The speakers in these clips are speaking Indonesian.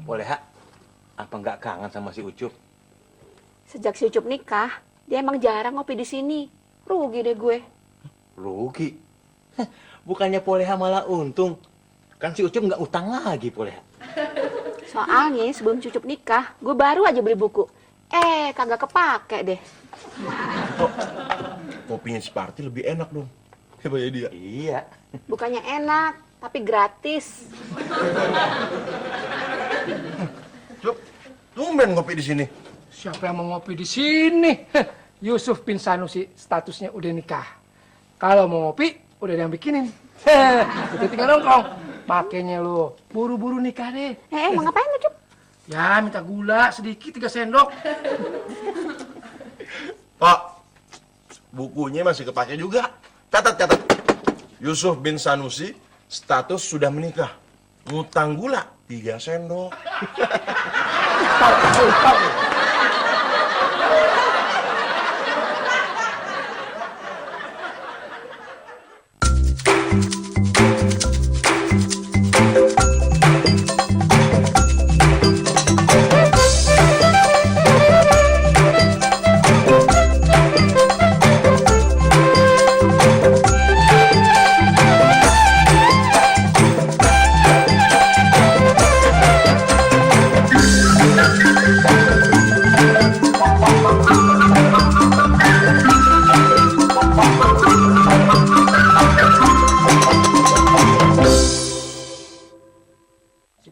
Boleh, Hak? Apa nggak kangen sama si Ucup? Sejak si Ucup nikah, dia emang jarang ngopi di sini. Rugi deh gue. Rugi? Bukannya Poleha malah untung. Kan si Ucup nggak utang lagi, Poleha. Soalnya sebelum Cucup nikah, gue baru aja beli buku. Kagak kepake deh. Kopinya si Parti lebih enak dong. Hebat ya dia. Iya. Bukannya enak, tapi gratis. Cup, tumben ngopi di sini. Siapa yang mau ngopi di sini? Yusuf bin Sanusi statusnya udah nikah. Kalau mau ngopi, udah ada yang bikinin. Udah tinggal nongkrong. Makanya lo buru-buru nikah deh. Mau ngapain lu, Cup? Ya, minta gula sedikit 3 sendok. Pak, bukunya masih kepake juga. Catat. Yusuf bin Sanusi, status sudah menikah. Ngutang gula 3 sendok. Tahu.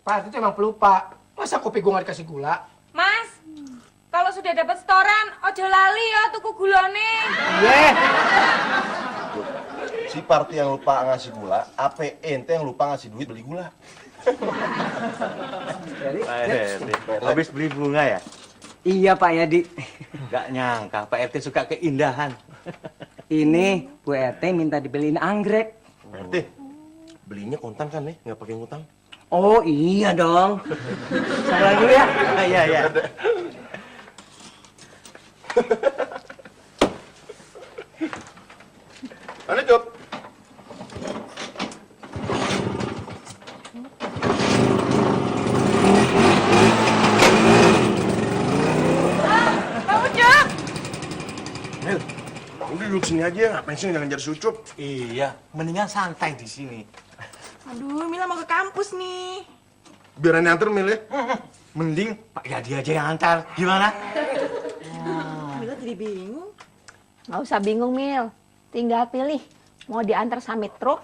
Pak, itu emang pelupa. Masa kopi gue nggak dikasih gula? Mas, kalau sudah dapat setoran, ojo lali ya tuku gulone. Iya. Si Parti yang lupa ngasih gula, apa ente yang lupa ngasih duit beli gula? Pak RT, habis beli bunga ya? Iya Pak Yadi. Nggak nyangka Pak RT suka keindahan. Ini Bu RT minta dibeliin anggrek. RT, belinya kontan kan nih, nggak pakai ngutang. Oh iya dong. Salah dulu ya. Iya. Mana Cup? Bang Ucup, Mil, udah duduk sini aja, ngapain sih jangan jadi sucup? Iya, mendingan santai di sini. aduh Mila mau ke kampus nih. Biar aneh anter Mil ya. Mending Pak Yadi aja yang antar. Gimana? Mila jadi bingung. Nggak usah bingung, Mil. Tinggal pilih, mau diantar sama truk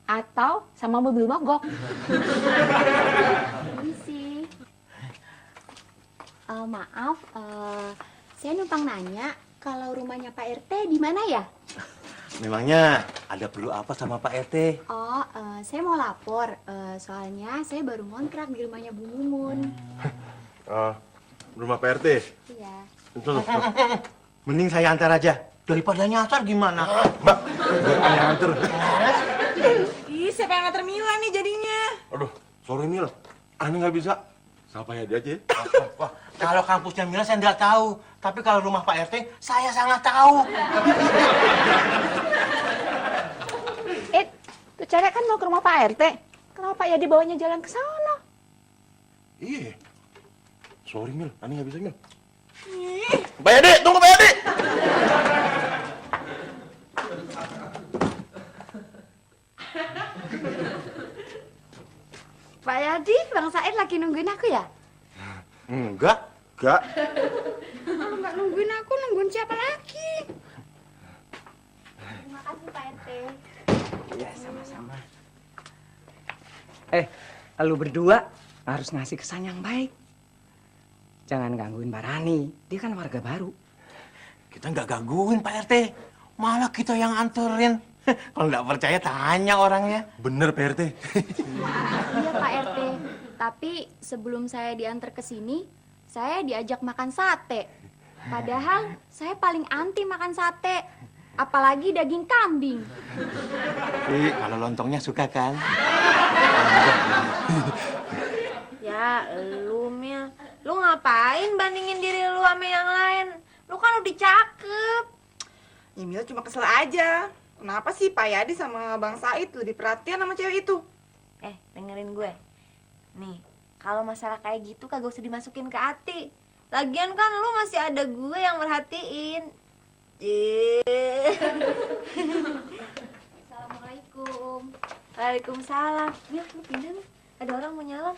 atau sama mobil mogok. Permisi. Maaf, saya numpang nanya kalau rumahnya Pak RT di mana ya? Memangnya ada perlu apa sama Pak RT? Oh, saya mau lapor. Soalnya saya baru ngontrak di rumahnya Bu Mumun. rumah Pak RT. Iya. Betul. Mending saya antar aja. Daripada nyasar gimana? Mbak, biar aneh anter. Ih, siapa yang nganter Mila nih jadinya? Aduh, sorry Mil, aneh nggak bisa. Sama Yadi aja. Wah, kalau kampusnya Mila saya nggak tahu. Tapi kalau rumah Pak RT, saya sangat tahu. Tuh cewek kan mau ke rumah Pak RT. Kenapa ya dibawanya jalan ke sana? Iya. Sorry Mil, aneh nggak bisa Mil. Pak Yadi, tunggu Pak Yadi. Pak Yadi, Bang Said lagi nungguin aku ya? Enggak. Enggak. Kalau nggak nungguin aku, nungguin siapa lagi? Terima kasih Pak RT. Iya, sama-sama. Lu berdua harus ngasih kesan yang baik. Jangan gangguin Mbak Rani, dia kan warga baru. Kita nggak gangguin Pak RT. Malah kita yang anterin. Kalau nggak percaya tanya orangnya. Bener Pak RT. Iya Pak RT, tapi sebelum saya diantar ke sini, saya diajak makan sate. Padahal saya paling anti makan sate, apalagi daging kambing. Tapi kalau lontongnya suka kan? Ya, lu Mil. Lu ngapain bandingin diri lu sama yang lain? Lu kan udah cakep. Ya Mila cuma kesel aja. Kenapa sih Pak Yadi sama Bang Said lebih perhatian sama cewek itu? Dengerin gue. Nih, kalau masalah kayak gitu kagak usah dimasukin ke hati. Lagian kan lu masih ada gue yang merhatiin. Assalamualaikum. Waalaikumsalam. Mil, lu pindah nih. Ada orang mau nyalon.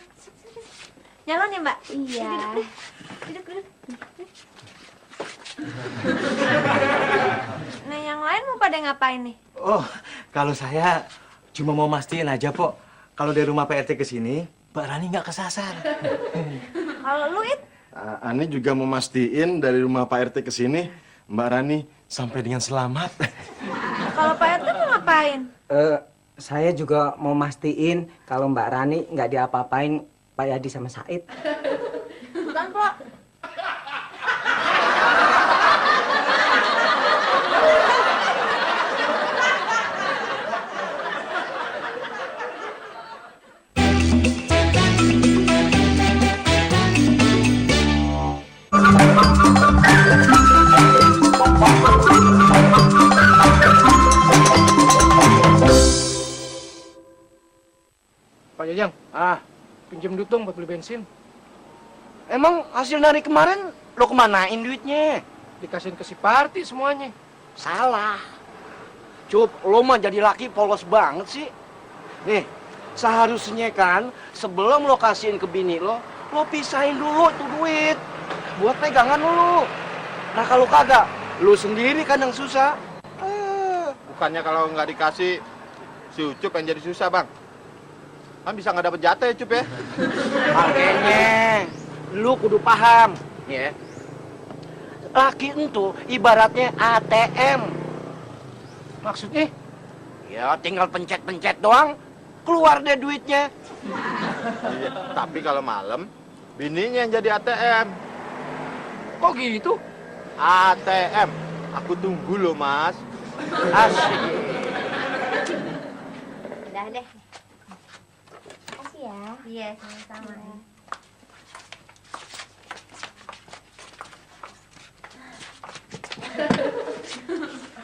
Nyalon ya, Mbak? Iya. Duduk. Nah, yang lain mau pada ngapain nih? Oh, kalau saya cuma mau mastiin aja, Pok. Kalau dari rumah Pak RT ke sini, Mbak Rani nggak kesasar. Kalau lu, It? Ani juga mau mastiin dari rumah Pak RT ke sini, Mbak Rani sampai dengan selamat. Kalau Pak RT mau ngapain? Saya juga mau mastiin kalau Mbak Rani nggak diapa-apain Pak Yadi sama Said. Bukan, Pak. Pak Jajang, pinjam duit dong buat beli bensin. Emang hasil dari kemarin lo kemanain duitnya? Dikasihin ke si Parti semuanya. Salah. Cup, lo mah jadi laki polos banget sih. Nih, seharusnya kan sebelum lo kasihin ke bini lo pisahin dulu tuh duit. Buat pegangan lo. Nah kalau kagak, lo sendiri kan yang susah. Bukannya kalau nggak dikasih, si Ucup yang jadi susah, Bang. Kan bisa nggak dapet jatah ya, Cup ya? Makanya, lu kudu paham, ya. Laki itu ibaratnya ATM. Maksudnya? Ya, tinggal pencet-pencet doang, keluar deh duitnya. Iya, tapi kalau malam, bininya yang jadi ATM. Kok gitu? ATM. Aku tunggu loh, Mas. Asik. Udah deh. Makasih ya. Iya, sama-sama.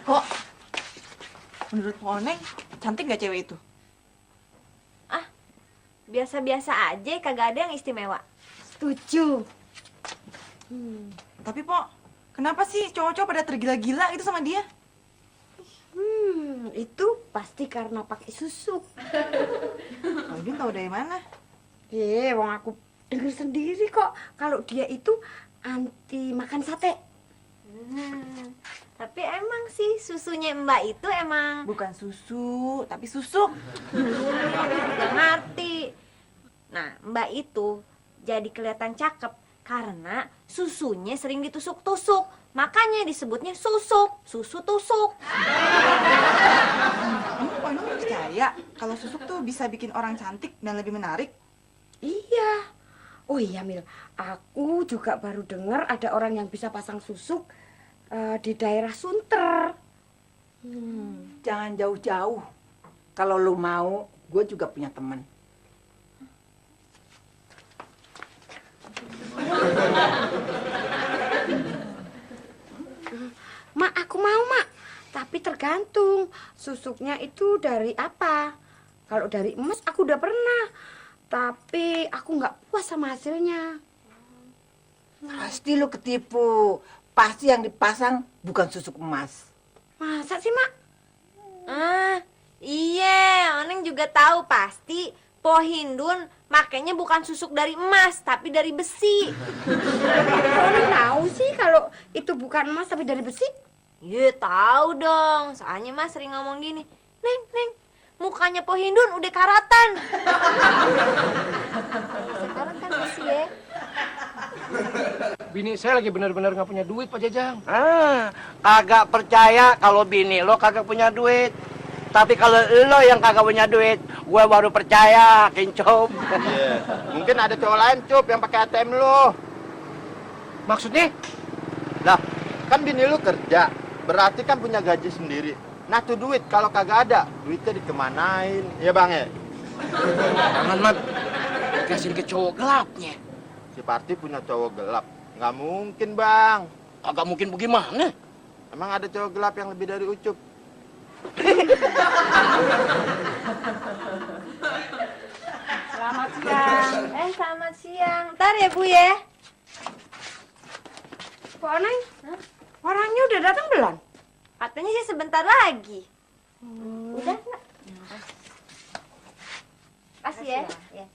Kok menurut Poneng cantik gak cewek itu? Biasa-biasa aja, kagak ada yang istimewa. Setuju. Tapi Pok, kenapa sih cowok-cowok pada tergila-gila gitu sama dia? Itu pasti karena pakai susu. Aldin tahu dari mana? Wong aku denger sendiri kok kalau dia itu anti makan sate. Tapi emang sih susunya Mbak itu emang Bukan susu, tapi susuk. gak ngerti. Nah, Mbak itu jadi kelihatan cakep karena susunya sering ditusuk-tusuk. Makanya disebutnya susuk, susu tusuk. Kamu kok emang percaya kalau susuk tuh bisa bikin orang cantik dan lebih menarik? Iya. Oh iya Mil, aku juga baru dengar ada orang yang bisa pasang susuk di daerah Sunter. Jangan jauh-jauh. Kalau lu mau, gue juga punya teman. Mak, aku mau mak. Tapi tergantung susuknya itu dari apa. Kalau dari emas aku udah pernah. Tapi aku nggak puas sama hasilnya. Pasti lu ketipu. Pasti yang dipasang bukan susuk emas. Masa sih mak? Iya, Oneng juga tahu pasti Po Hindun makanya bukan susuk dari emas, tapi dari besi. Orang tahu sih kalau itu bukan emas tapi dari besi. Iya, tahu dong. Soalnya Mas sering ngomong gini, Neng, mukanya Po Hindun udah karatan. Sekarang kan besi ya. Bini saya lagi benar-benar nggak punya duit, Pak Jajang. Kagak percaya kalau bini lo kagak punya duit. Tapi kalau lo yang kagak punya duit, gue baru percaya, Kincop. Iya. Mungkin ada cowok lain, Cup, yang pakai ATM lo. Maksudnya? Lah, kan bini lu kerja. Berarti kan punya gaji sendiri. Nah, tuh duit kalau kagak ada, duitnya dikemanain? Ya, Bang ya? Jangan, Mat. Dikasihin ke cowok gelapnya. Si Parti punya cowok gelap. Nggak mungkin, Bang. Kagak mungkin bagaimana? Emang ada cowok gelap yang lebih dari Ucup? Selamat siang. Selamat siang. Ntar ya Bu ya. Kok Neng? Orangnya udah datang belum? Katanya sih sebentar lagi. Udah nggak? Kasih ya. Ya.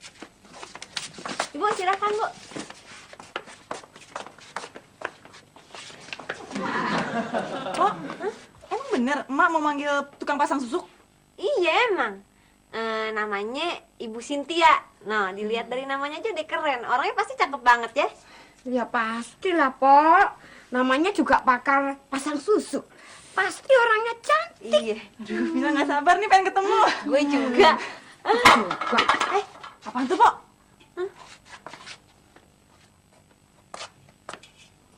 Ibu silakan Bu. Oh, emang bener emak mau manggil tukang pasang susuk? Iya emang. Namanya Ibu Cynthia. Nah, dilihat dari namanya aja udah keren. Orangnya pasti cakep banget ya. Ya pastilah, Pok. Namanya juga pakar pasang susu. Pasti orangnya cantik. Iya. Aduh, Mila nggak sabar nih pengen ketemu. Gue juga. Apaan tuh, Pok?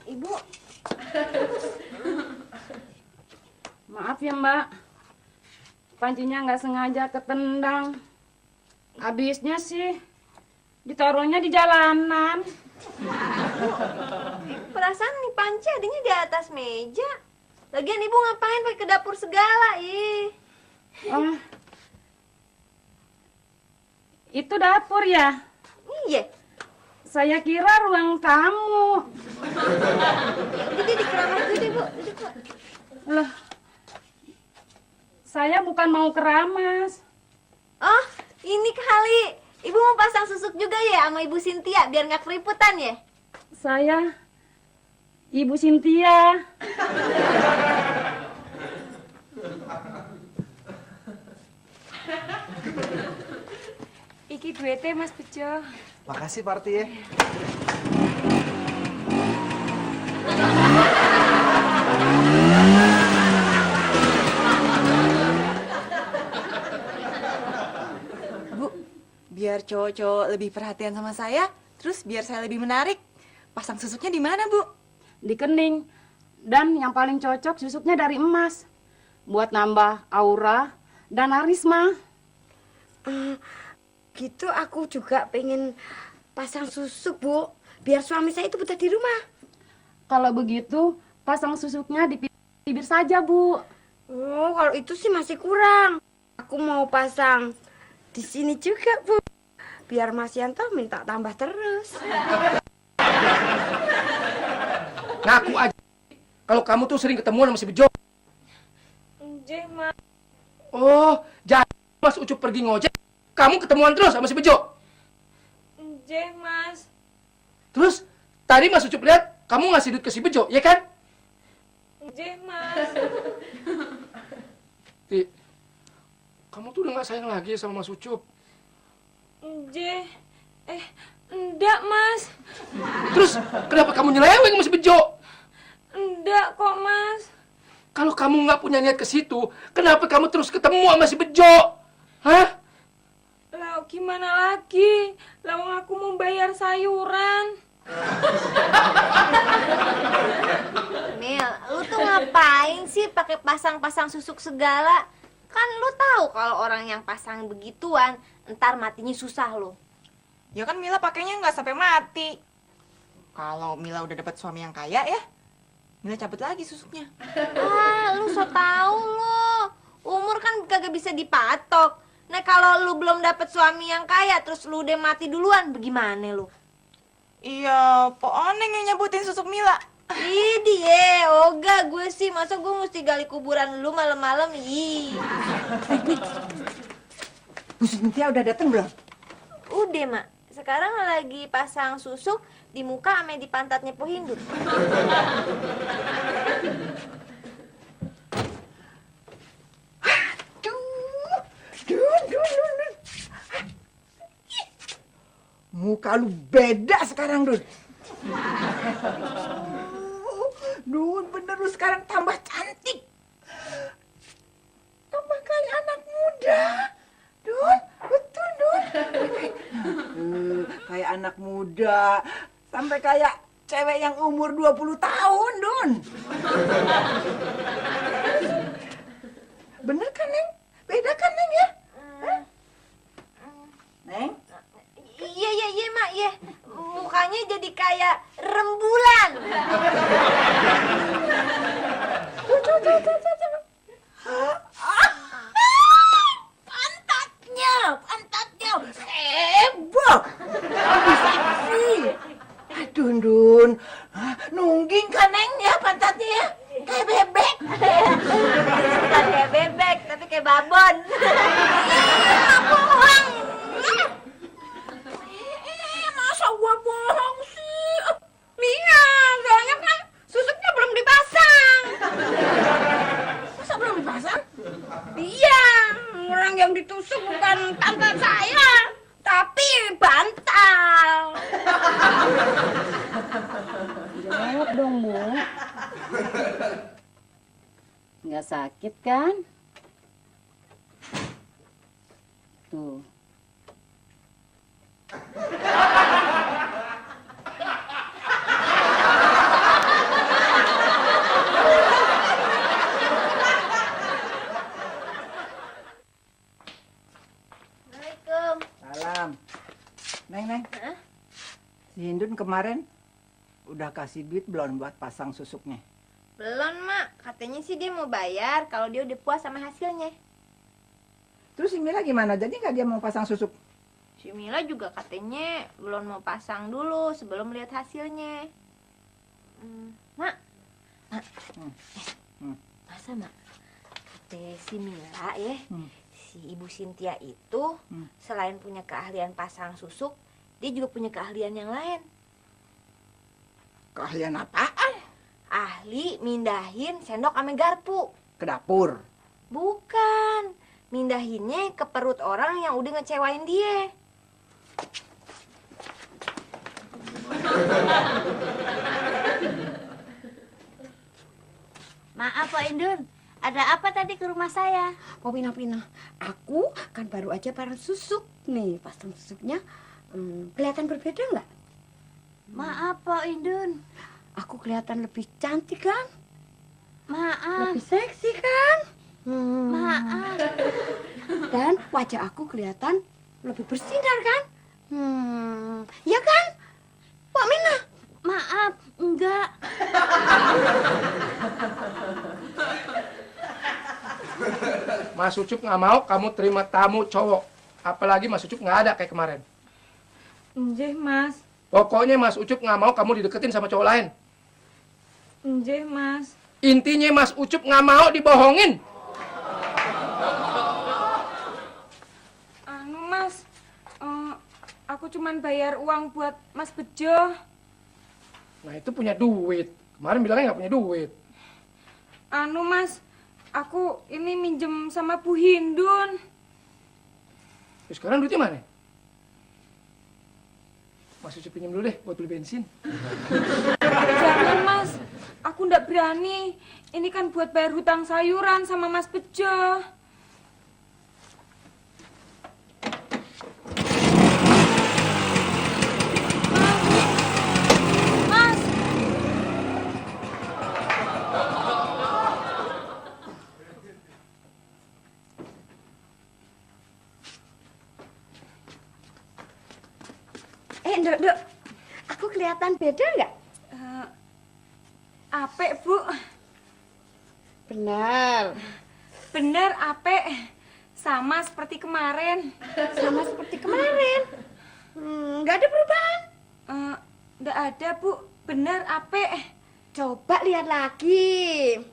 Ibu, Maaf ya, Mbak. Pancinya nggak sengaja ketendang. Habisnya sih ditaruhnya di jalanan. perasaan nih panci adanya di atas meja. Lagian Ibu ngapain pakai ke dapur segala? Ih. Oh. Itu dapur ya? Iya. Saya kira ruang tamu. Jadi di kamar gue deh, Bu. Duduk, Bu. Loh. Saya bukan mau keramas. Oh, ini kali. Ibu mau pasang susuk juga ya sama Ibu Cynthia biar nggak keriputan ya? Saya Ibu Cynthia. Iki duete Mas Bejo. Makasih Parti ya. Bu, biar cowok-cowok lebih perhatian sama saya, terus biar saya lebih menarik, pasang susuknya di mana, Bu? Di kening. Dan yang paling cocok susuknya dari emas. Buat nambah aura dan karisma. Gitu aku juga pengen pasang susuk, Bu. Biar suami saya itu betah di rumah. Kalau begitu, pasang susuknya di bibir saja, Bu. Oh, kalau itu sih masih kurang. Aku mau pasang di sini juga, Bu. Biar Mas Yanto minta tambah terus. Ngaku aja kalau kamu tuh sering ketemuan sama si Bejo. Nggih, Mas. Oh, jadi Mas Ucup pergi ngojek, kamu ketemuan terus sama si Bejo. Nggih, Mas. Terus tadi Mas Ucup lihat kamu ngasih duit ke si Bejo, ya kan? Nggih, Mas. Ti, kamu tuh udah gak sayang lagi sama Mas Ucup. Nggih. Enggak, Mas. Terus kenapa kamu nyeleweng sama si Bejo? Enggak kok, Mas. Kalau kamu nggak punya niat ke situ, kenapa kamu terus ketemu sama si Bejo? Hah? Lah gimana lagi? Lawang aku mau bayar sayuran. Mil, lu tuh ngapain sih pakai pasang-pasang susuk segala? Kan lu tahu kalau orang yang pasang begituan, ntar matinya susah lo. Ya kan Mila pakainya nggak sampai mati. Kalau Mila udah dapat suami yang kaya ya, Mila cabut lagi susuknya. Ah, lu so tau lo. Umur kan kagak bisa dipatok. Nah, kalau lu belum dapet suami yang kaya, terus lu udah mati duluan, bagaimana lu? Iya, Po Oneng yang nyebutin susuk Mila. Ih, dia, oga gue sih. Masa gue mesti gali kuburan lu malam-malam? Ih. Bu Cynthia udah datang belum? Udah, Mak. Sekarang lagi pasang susuk di muka sama di pantatnya Po Hindur. Muka lu beda sekarang, Dun. Dun, bener lu sekarang tambah cantik. Tambah kayak anak muda. Dun, betul, Dun. Kayak anak muda. Sampai kayak cewek yang umur 20 tahun, Dun. Bener kan, Neng? Beda kan, Neng, ya? Hah? Neng? Iya, Mak, iya. Mukanya jadi kayak rembulan. Tuh. Dun. Nungging kan nengnya pantatnya kayak bebek. Bukan kayak bebek, tapi kayak babon. Bohong. Masa gua bohong sih? Iya, soalnya kan susuknya belum dipasang. Masa belum dipasang? Iya, orang yang ditusuk bukan tante saya, tapi bantal. Jawab dong, Bu. Nggak sakit kan? Tuh. Assalamualaikum. Salam. Neng. Si Hindun kemarin udah kasih duit belum buat pasang susuknya? Belum, Mak. Katanya sih dia mau bayar kalau dia udah puas sama hasilnya. Terus si Mila gimana? Jadi nggak dia mau pasang susuk? Si Mila juga katanya belum mau pasang dulu sebelum lihat hasilnya. Mak. Masa, Mak? Kata si Mila ya, si Ibu Sintia itu selain punya keahlian pasang susuk, dia juga punya keahlian yang lain. Keahlian apaan? Ahli mindahin sendok ame garpu. Ke dapur. Bukan, mindahinnya ke perut orang yang udah ngecewain dia. Maaf, Pak Indun. Ada apa tadi ke rumah saya? Oh, Pina. Aku kan baru aja pasang susuk. Nih, pasang susuknya kelihatan berbeda nggak? Maaf, Pak Indun. Aku kelihatan lebih cantik kan? Maaf. Lebih seksi kan? Maaf. Dan wajah aku kelihatan lebih bersinar kan? Ya kan? Pak Mina? Maaf, enggak. Mas Ucup nggak mau kamu terima tamu cowok. Apalagi Mas Ucup nggak ada kayak kemarin. Nggih, Mas. Pokoknya Mas Ucup nggak mau kamu dideketin sama cowok lain. Nggih, Mas. Intinya Mas Ucup nggak mau dibohongin. Anu, Mas. Aku cuman bayar uang buat Mas Bejo. Nah itu punya duit. Kemarin bilangnya nggak punya duit. Anu, Mas. Aku ini minjem sama Bu Hindun. Terus sekarang duitnya mana? Mas Ucup pinjam dulu deh buat beli bensin. Jangan, Mas. Aku ndak berani. Ini kan buat bayar hutang sayuran sama Mas Bejo. Mas. Dok. Aku kelihatan beda nggak? Apek, Bu. Benar. Bener, apek. Sama seperti kemarin. Sama seperti kemarin. Nggak ada perubahan. Nggak ada, Bu. Bener, apek. Coba lihat lagi.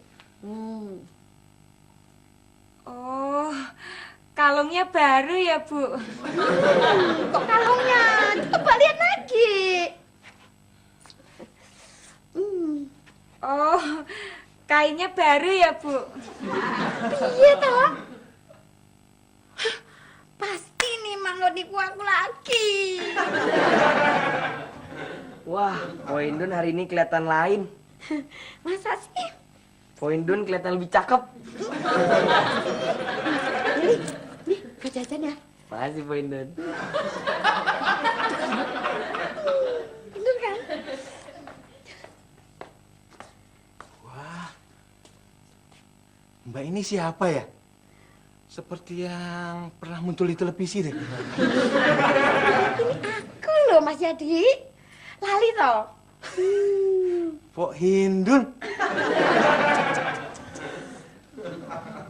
Oh, kalungnya baru ya, Bu? Kok kalungnya? Coba lihat lagi. Oh, kainnya baru ya, Bu? Iya, toh. Pasti nih mau nipu aku lagi. Wah, Poindun hari ini kelihatan lain. Masa sih? Poindun kelihatan lebih cakep. Nih, gue jajan ya. Makasih, Poindun. Bener kan? Mbak ini siapa ya? Seperti yang pernah muncul di televisi deh. Ini aku loh, Mas Yadi. Lali toh. Pok Hindun.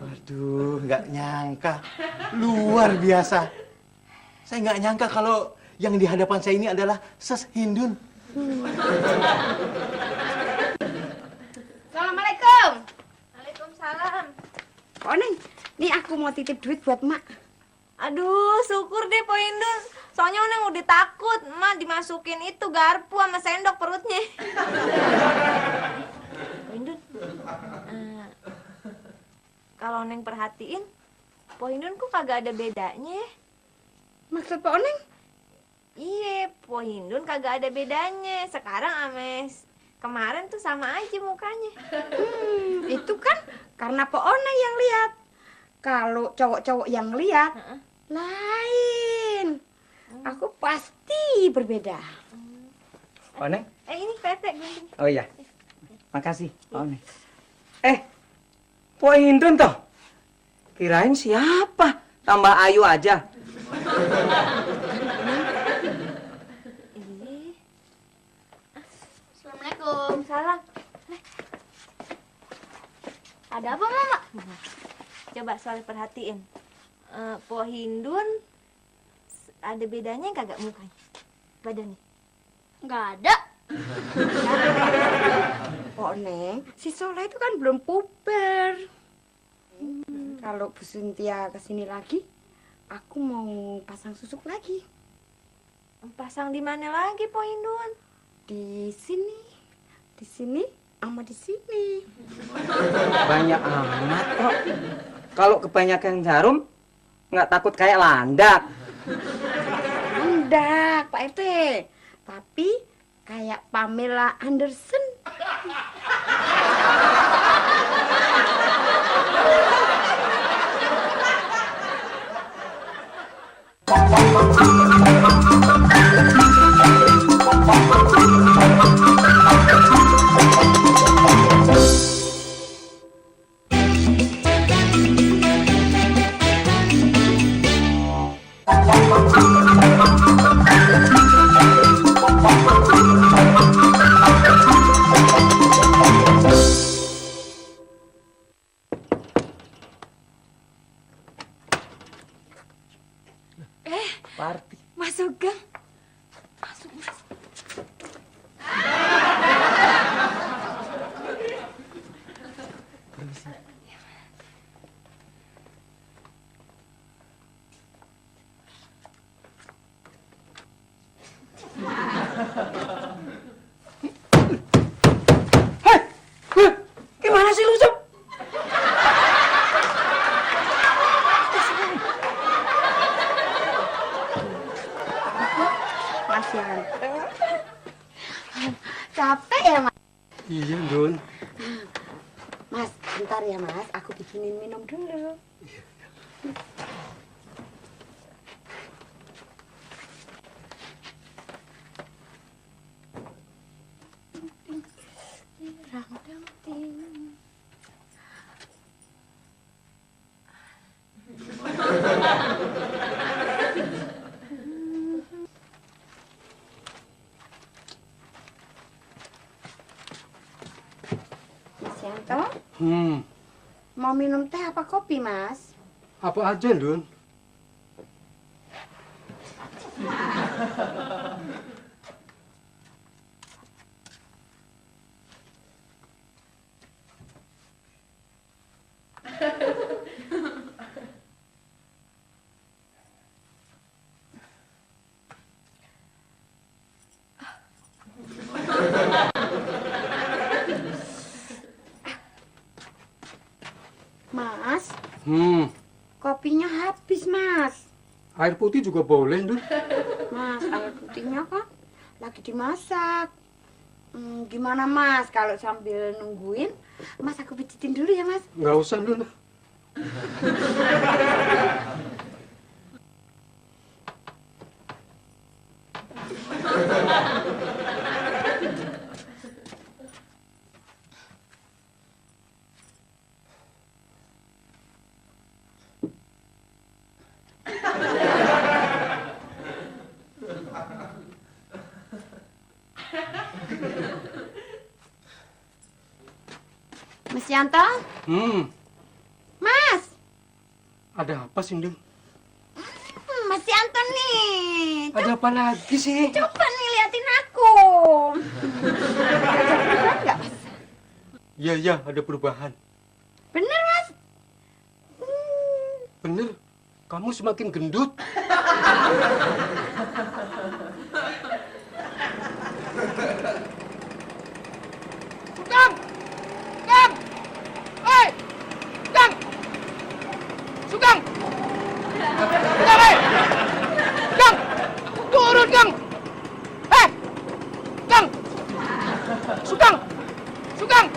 Waduh, nggak nyangka. Luar biasa. Saya nggak nyangka kalau yang di hadapan saya ini adalah Ses Hindun. Assalamualaikum. Waalaikumsalam. Oh, Neng, nih aku mau titip duit buat Mak. Aduh, syukur deh Po Indun. Soalnya Neng udah takut, emak dimasukin itu garpu sama sendok perutnya. Po Indun, kalau Neng perhatiin, Po Indun kok kagak ada bedanya. Maksud Pak Oneng? Iya, Po Indun kagak ada bedanya. Sekarang ames kemarin tuh sama aja mukanya. Itu kan karena Pak Oneng yang lihat. Kalau cowok-cowok yang lihat, lain. Aku pasti berbeda. Oneng? Ini PT gunting. Oh iya. Makasih, Oneng. Po Indun toh? Kirain siapa? Tambah Ayu aja. Assalamualaikum. Salam. Ada apa, Mama? Coba soal perhatiin. Po Hindun ada bedanya kagak mukanya? Badannya? Nggak ada. Pak Neng, si Soleh itu kan belum puber. Kalau Bu Cynthia kesini lagi, aku mau pasang susuk lagi. Pasang di mana lagi, Po Hindun? Di sini, sama di sini. Banyak amat kok. Kalau kebanyakan jarum, nggak takut kayak landak. Landak, Pak RT. Tapi kayak Pamela Anderson. Party. Masuk gang. Masuk. Gimana sih lu, Sob? Mas Yanto. Capek ya, Mas? Iya, Dun. Mas, bentar ya, Mas. Aku bikinin minum dulu. Mas Yanto, mau minum teh apa kopi, Mas? Apa aja, Dun? Mas, kopinya habis, Mas. Air putih juga boleh, Dun. Mas, air putihnya kan lagi dimasak. Gimana, Mas, kalau sambil nungguin, Mas aku pijitin dulu ya, Mas. Nggak usah, Dun. Mas Yanto? Mas! Ada apa sih, Dun? Mas Yanto nih. Ada apa lagi sih? Coba nih liatin aku. Om. Iya, iya, ada perubahan. Bener, Mas? Bener, kamu semakin gendut. Sugeng! Sugeng! Hei! Sugeng! Sugeng! Sugeng, hei! Sugeng! Turun, Kang! Hei! Kang! Sugeng! Sugeng!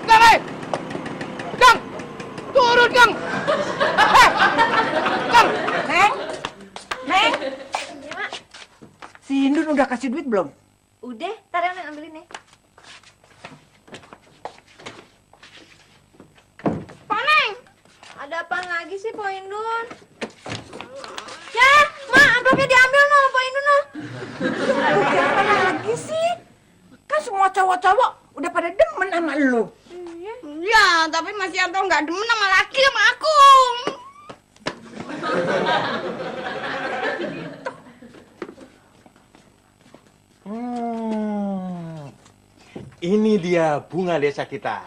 Sugeng, hei! Kang! Turun, Kang! Hei! Kang! Neng, Neng, si Hindun udah kasih duit belum? Udah, ntar yang ambilin ya. Paneng! Ada apa lagi sih, Po Indun? Ya, Ma, amplopnya diambil no, Po Indun no. Apa lagi sih? Kan semua cowok-cowok udah pada demen sama lu. Ya, tapi Mas Yanto nggak demen sama laki sama aku. Ini dia bunga desa kita.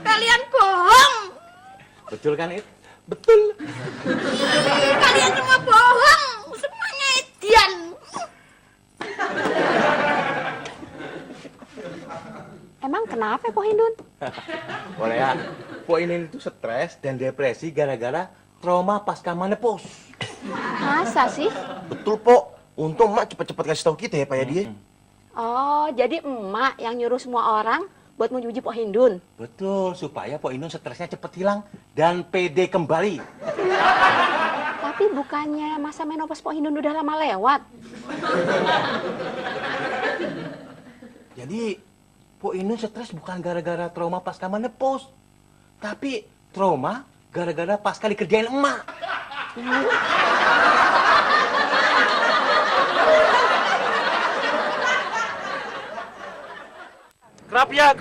Kalian bohong. Betul kan, It? Betul. Kalian semua bohong. Semuanya edian. Emang kenapa, Po Hindun? Boleh ya. Po ini itu stres dan depresi gara-gara trauma pasca menopause. Masa sih? Betul, Po. Untung Mak cepet-cepet kasih tahu kita ya, Pak Yadi. Oh, jadi emak yang nyuruh semua orang buat menguji Po Hindun. Betul, supaya Po Indun stresnya cepet hilang dan pede kembali. Tapi bukannya masa menopause Po Hindun udah lama lewat? Jadi, Po Indun stres bukan gara-gara trauma pasca menopause, tapi trauma gara-gara pasca dikerjain emak. Kerapia.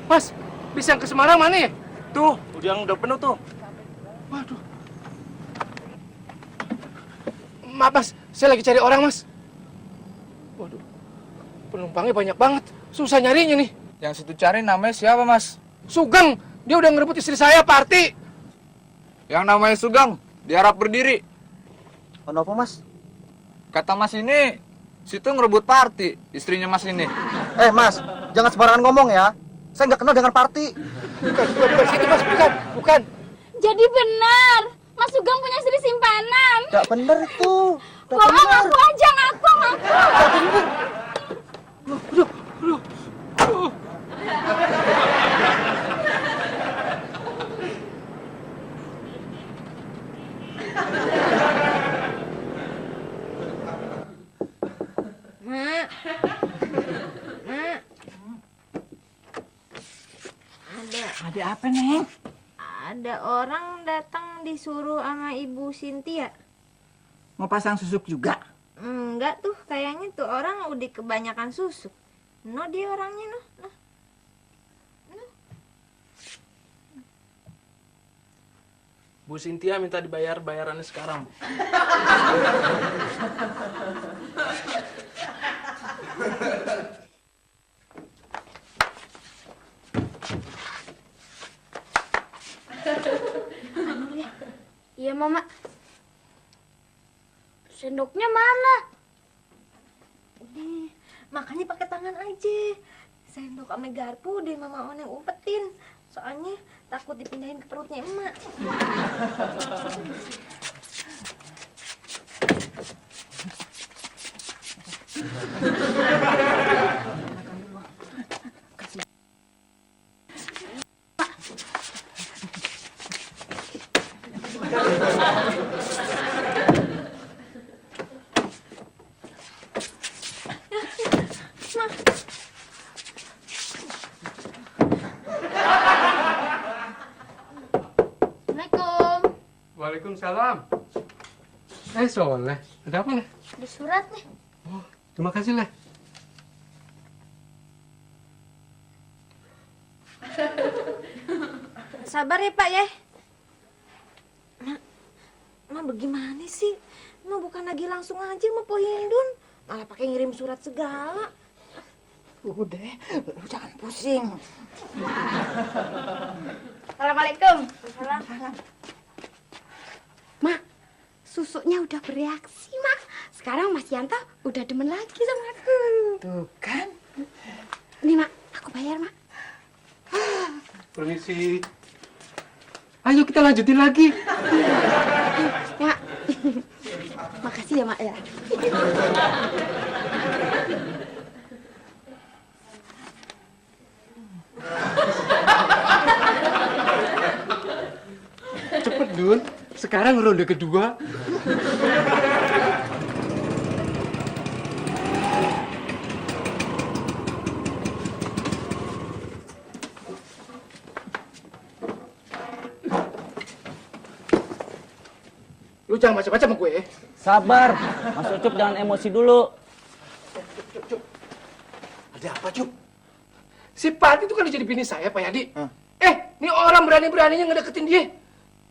Mas, bis yang ke Semarang mana ya? Tuh, udah penuh tuh. Waduh. Maaf, Mas. Saya lagi cari orang, Mas. Waduh. Penumpangnya banyak banget. Susah nyarinya nih. Yang situ cari namanya siapa, Mas? Sugeng. Dia udah ngerebut istri saya, Parti. Yang namanya Sugeng, diharap berdiri. Kenapa, Mas? Kata Mas ini, situ ngerebut Parti, istrinya Mas ini. Mas, jangan sembarangan ngomong ya. Saya nggak kenal dengan Parti. Bukan situ, Mas. Bukan. Jadi benar, Mas Sugeng punya istri simpanan. Nggak bener itu. Bohong, ngaku aja, ngaku. Aduh. Mak. Ada apa, Neng? Ada orang datang disuruh sama Ibu Cynthia. Mau pasang susuk juga? Enggak tuh, kayaknya tuh orang udah kebanyakan susuk. No, dia orangnya no. Bu Cynthia minta dibayar bayarannya sekarang, Bu. Iya, Mama. Sendoknya mana? Makanya pakai tangan aja. Sendok sama garpu deh Mama Oneng umpetin. Soalnya takut dipindahin ke perutnya emak. Assalamualaikum. Waalaikumsalam. Soleh, ada apa nih? Ada surat nih. Terima kasih, Leh. Sabar ya Pak ya. Mak mah bagaimana sih? Mah bukan lagi langsung aja sama Po Hindun, malah pakai ngirim surat segala. Udah, lu jangan pusing. Assalamualaikum. Salam. Ma, susuknya udah bereaksi, Ma. Sekarang Mas Yanto udah demen lagi sama aku. Tuh kan. Nih, Mak, aku bayar, Mak. Permisi. Ayo kita lanjutin lagi. Ya. Makasih ya, Mak ya. Cepet, Dun. Sekarang ronde kedua. Lu jangan macam-macam sama gue ya. Sabar, Mas Ucup jangan emosi dulu. Ada apa, Cup? Si Pati itu kan jadi bini saya, Pak Yadi. Nih orang berani-beraninya ngedeketin dia.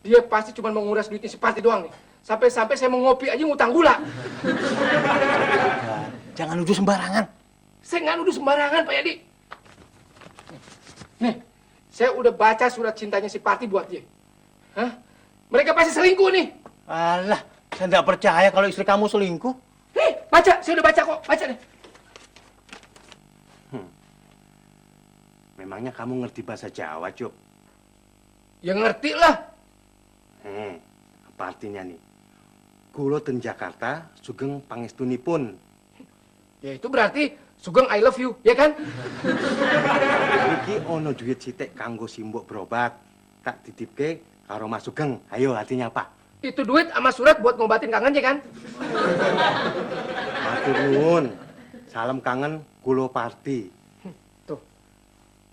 Dia pasti cuma mau nguras duitnya si Pati doang nih. Sampai-sampai saya mau ngopi aja ngutang gula. Jangan nuduh sembarangan. Saya nggak nuduh sembarangan, Pak Yadi. Nih, saya udah baca surat cintanya si Pati buat dia. Hah? Mereka pasti selingkuh nih. Alah, saya nggak percaya kalau istri kamu selingkuh. Nih, baca. Saya udah baca kok. Baca deh. Memangnya kamu ngerti bahasa Jawa, Cup? Ya ngerti lah. Apa artinya nih? Kulo ten Jakarta, sugeng pangestunipun. Ya itu berarti Sugeng I love you, ya kan? Iki ono duit sitek kanggo simbok berobat. Tak titipke karo Mas Sugeng. Ayo, artinya apa? Itu duit sama surat buat ngobatin kangen, ya kan? Matur nuwun. Salam kangen kulo Parti. Tuh.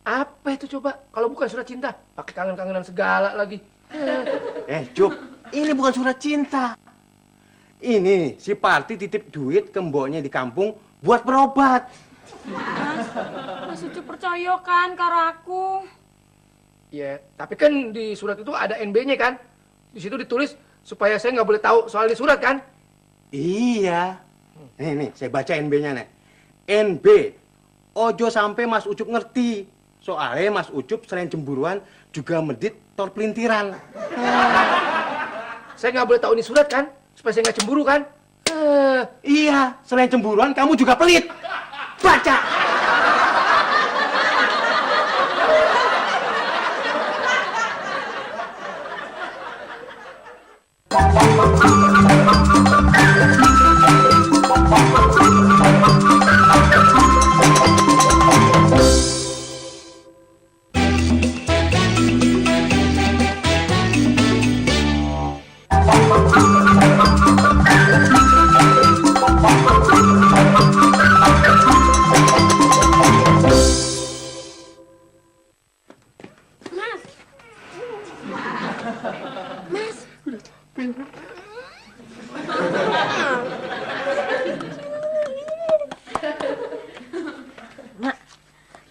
Apa itu coba? Kalau bukan surat cinta, pakai kangen-kangenan segala lagi. Cup, ini bukan surat cinta. Ini si Parti titip duit ke mboknya di kampung buat berobat. Mas Ucup percaya kan karo aku? Ya, tapi kan di surat itu ada NB-nya kan? Di situ ditulis supaya saya nggak boleh tahu soal di surat kan? Iya. Nih, saya baca NB-nya nih. NB, ojo sampai Mas Ucup ngerti. Soalnya Mas Ucup selain cemburuan juga medit tor pelintiran. Saya nggak boleh tahu ini surat kan? Supaya saya nggak cemburu kan? Iya, selain cemburuan kamu juga pelit. Baca. Mak,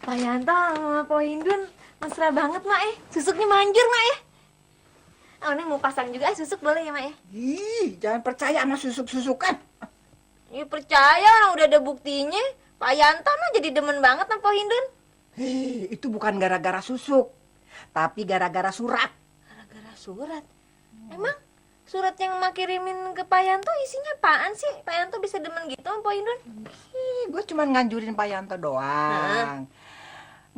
Pak Yanto sama Po Hindun mesra banget, Mak. Susuknya manjur, Mak. Oh, ini mau pasang juga susuk boleh ya, Mak ya? Ih, jangan percaya sama susuk-susukan. Ya percaya, orang udah ada buktinya. Pak Yanto mah jadi demen banget sama Po Hindun. Itu bukan gara-gara susuk, tapi gara-gara surat. Gara-gara surat? Emang surat yang Mak kirimin ke Pak Yanto isinya apaan sih? Pak Yanto bisa demen gitu sama Po Hindun? Gue cuma nganjurin Pak Yanto doang.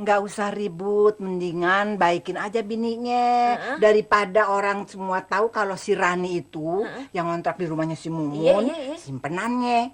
Nggak usah ribut, mendingan baikin aja bininya. Daripada orang semua tahu kalau si Rani itu yang ngontrak di rumahnya si Mumun, Iya. simpenannya.